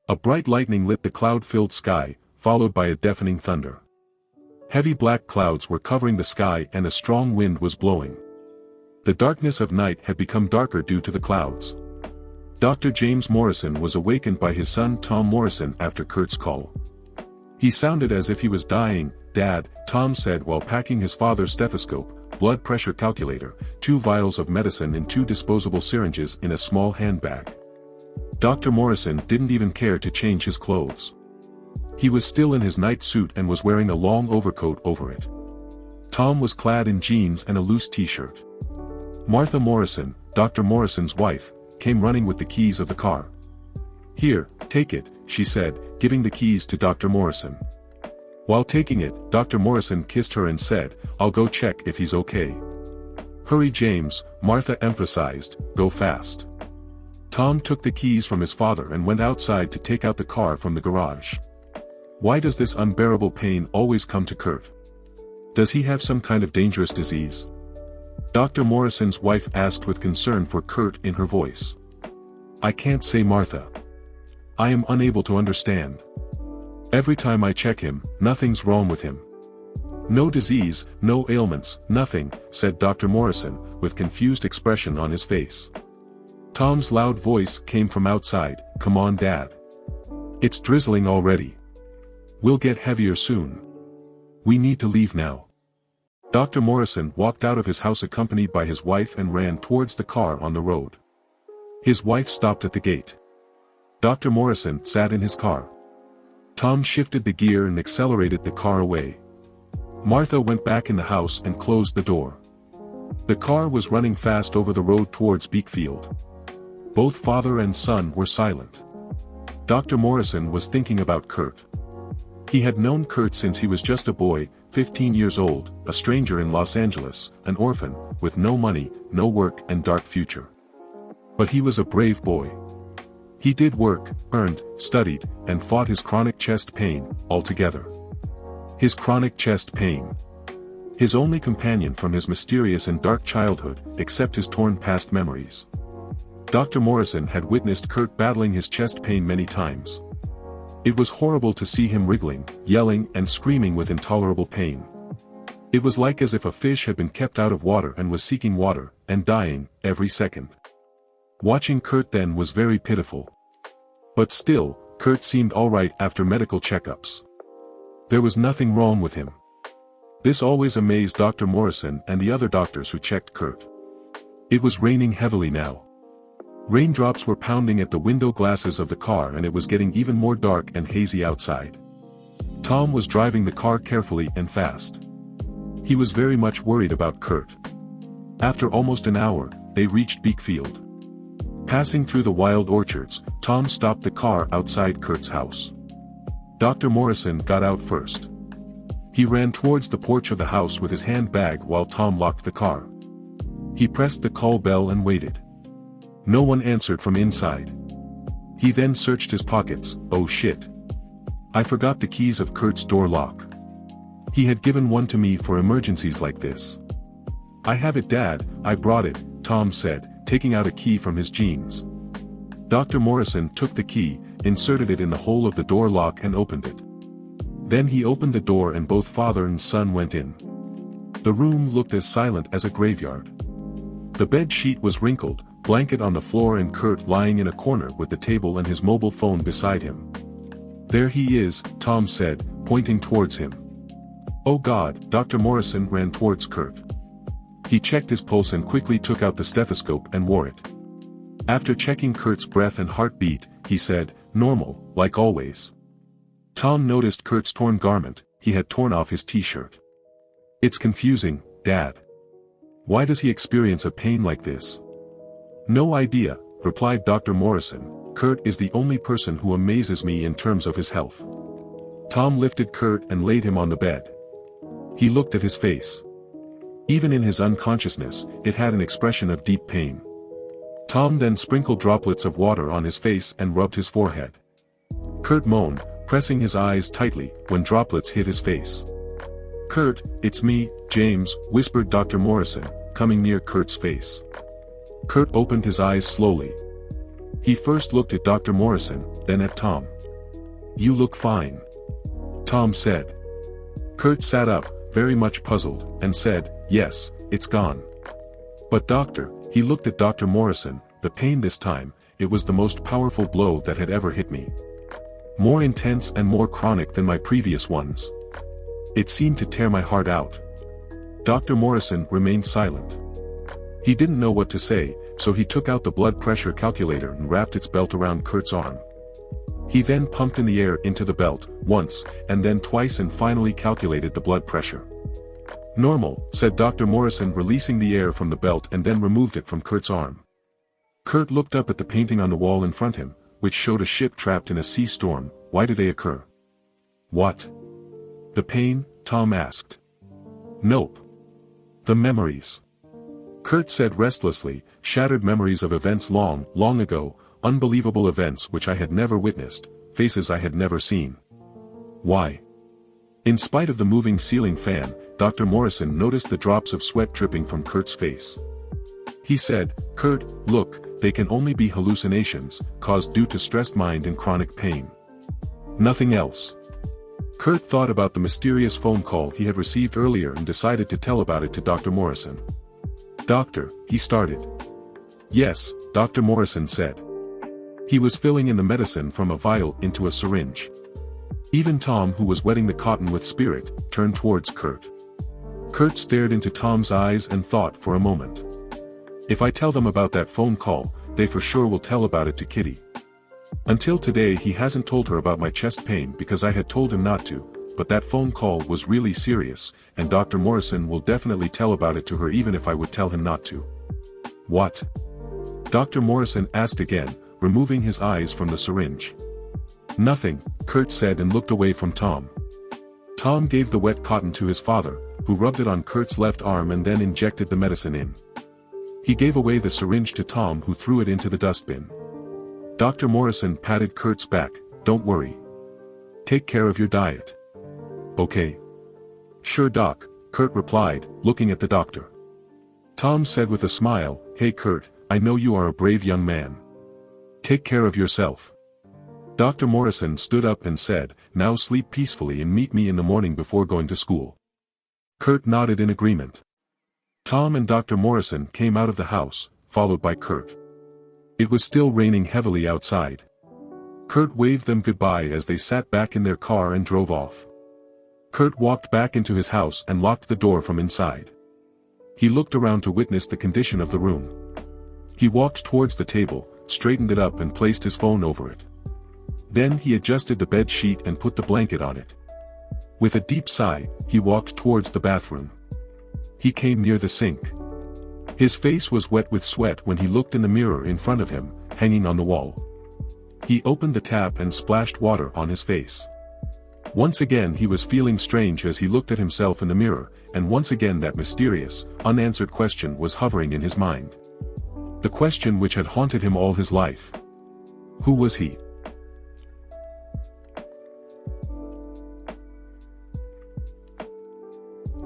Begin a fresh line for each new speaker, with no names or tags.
A bright lightning lit the cloud-filled sky, followed by a deafening thunder. Heavy black clouds were covering the sky and a strong wind was blowing. The darkness of night had become darker due to the clouds. Dr. James Morrison was awakened by his son Tom Morrison after Kurt's call. He sounded as if he was dying, "Dad," Tom said while packing his father's stethoscope, blood pressure calculator, 2 vials of medicine and 2 disposable syringes in a small handbag. Dr. Morrison didn't even care to change his clothes. He was still in his night suit and was wearing a long overcoat over it. Tom was clad in jeans and a loose t-shirt. Martha Morrison, Dr. Morrison's wife, came running with the keys of the car. "Here, take it," she said, giving the keys to Dr. Morrison. While taking it, Dr. Morrison kissed her and said, "I'll go check if he's okay." "Hurry, James," Martha emphasized, "go fast." Tom took the keys from his father and went outside to take out the car from the garage. Why does this unbearable pain always come to Kurt? Does he have some kind of dangerous disease? Dr. Morrison's wife asked with concern for Kurt in her voice. "I can't say, Martha. I am unable to understand. Every time I check him, nothing's wrong with him. No disease, no ailments, nothing," said Dr. Morrison, with confused expression on his face. Tom's loud voice came from outside, "Come on, Dad. It's drizzling already. We'll get heavier soon. We need to leave now." Dr. Morrison walked out of his house accompanied by his wife and ran towards the car on the road. His wife stopped at the gate. Dr. Morrison sat in his car. Tom shifted the gear and accelerated the car away. Martha went back in the house and closed the door. The car was running fast over the road towards Beekfield. Both father and son were silent. Dr. Morrison was thinking about Kurt. He had known Kurt since he was just a boy, 15 years old, a stranger in Los Angeles, an orphan, with no money, no work and dark future. But he was a brave boy. He did work, earned, studied, and fought his chronic chest pain, all together. His chronic chest pain. His only companion from his mysterious and dark childhood, except his torn past memories. Dr. Morrison had witnessed Kurt battling his chest pain many times. It was horrible to see him wriggling, yelling and screaming with intolerable pain. It was like as if a fish had been kept out of water and was seeking water, and dying, every second. Watching Kurt then was very pitiful. But still, Kurt seemed alright after medical checkups. There was nothing wrong with him. This always amazed Dr. Morrison and the other doctors who checked Kurt. It was raining heavily now. Raindrops were pounding at the window glasses of the car and it was getting even more dark and hazy outside. Tom was driving the car carefully and fast. He was very much worried about Kurt. After almost an hour, they reached Beekfield. Passing through the wild orchards, Tom stopped the car outside Kurt's house. Dr. Morrison got out first. He ran towards the porch of the house with his handbag while Tom locked the car. He pressed the call bell and waited. No one answered from inside. He then searched his pockets. "Oh shit. I forgot the keys of Kurt's door lock. He had given one to me for emergencies like this." "I have it, Dad, I brought it," Tom said, taking out a key from his jeans. Dr. Morrison took the key, inserted it in the hole of the door lock and opened it. Then he opened the door and both father and son went in. The room looked as silent as a graveyard. The bed sheet was wrinkled, blanket on the floor and Kurt lying in a corner with the table and his mobile phone beside him. "There he is," Tom said, pointing towards him. "Oh God," Dr. Morrison ran towards Kurt. He checked his pulse and quickly took out the stethoscope and wore it. After checking Kurt's breath and heartbeat, he said, "Normal, like always." Tom noticed Kurt's torn garment. He had torn off his t-shirt. "It's confusing, Dad. Why does he experience a pain like this?" "No idea," replied Dr. Morrison. "Kurt is the only person who amazes me in terms of his health." Tom lifted Kurt and laid him on the bed. He looked at his face. Even in his unconsciousness, it had an expression of deep pain. Tom then sprinkled droplets of water on his face and rubbed his forehead. Kurt moaned, pressing his eyes tightly, when droplets hit his face. "Kurt, it's me, James," whispered Dr. Morrison, coming near Kurt's face. Kurt opened his eyes slowly. He first looked at Dr. Morrison, then at Tom. You look fine, Tom said. Kurt sat up, very much puzzled, and said, yes, it's gone. But doctor, he looked at Dr. Morrison, the pain this time, it was the most powerful blow that had ever hit me. More intense and more chronic than my previous ones. It seemed to tear my heart out. Dr. Morrison remained silent. He didn't know what to say, so he took out the blood pressure calculator and wrapped its belt around Kurt's arm. He then pumped in the air into the belt, once, and then twice, and finally calculated the blood pressure. Normal, said Dr. Morrison, releasing the air from the belt and then removed it from Kurt's arm. Kurt looked up at the painting on the wall in front of him, which showed a ship trapped in a sea storm. Why do they occur? What? The pain? Tom asked. Nope. The memories. Kurt said restlessly, shattered memories of events long, long ago, unbelievable events which I had never witnessed, faces I had never seen. Why? In spite of the moving ceiling fan, Dr. Morrison noticed the drops of sweat dripping from Kurt's face. He said, Kurt, look, they can only be hallucinations, caused due to stressed mind and chronic pain. Nothing else. Kurt thought about the mysterious phone call he had received earlier and decided to tell about it to Dr. Morrison. Doctor, he started. Yes, Dr. Morrison said. He was filling in the medicine from a vial into a syringe. Even Tom, who was wetting the cotton with spirit, turned towards Kurt. Kurt stared into Tom's eyes and thought for a moment. If I tell them about that phone call, they for sure will tell about it to Kitty. Until today he hasn't told her about my chest pain because I had told him not to, but that phone call was really serious, and Dr. Morrison will definitely tell about it to her even if I would tell him not to. What? Dr. Morrison asked again, removing his eyes from the syringe. Nothing, Kurt said and looked away from Tom. Tom gave the wet cotton to his father, who rubbed it on Kurt's left arm and then injected the medicine in. He gave away the syringe to Tom, who threw it into the dustbin. Dr. Morrison patted Kurt's back. Don't worry. Take care of your diet. Okay. Sure doc, Kurt replied, looking at the doctor. Tom said with a smile, Hey Kurt, I know you are a brave young man. Take care of yourself. Dr. Morrison stood up and said, Now sleep peacefully and meet me in the morning before going to school. Kurt nodded in agreement. Tom and Dr. Morrison came out of the house, followed by Kurt. It was still raining heavily outside. Kurt waved them goodbye as they sat back in their car and drove off. Kurt walked back into his house and locked the door from inside. He looked around to witness the condition of the room. He walked towards the table, straightened it up and placed his phone over it. Then he adjusted the bed sheet and put the blanket on it. With a deep sigh, he walked towards the bathroom. He came near the sink. His face was wet with sweat when he looked in the mirror in front of him, hanging on the wall. He opened the tap and splashed water on his face. Once again he was feeling strange as he looked at himself in the mirror, and once again that mysterious, unanswered question was hovering in his mind. The question which had haunted him all his life. Who was he?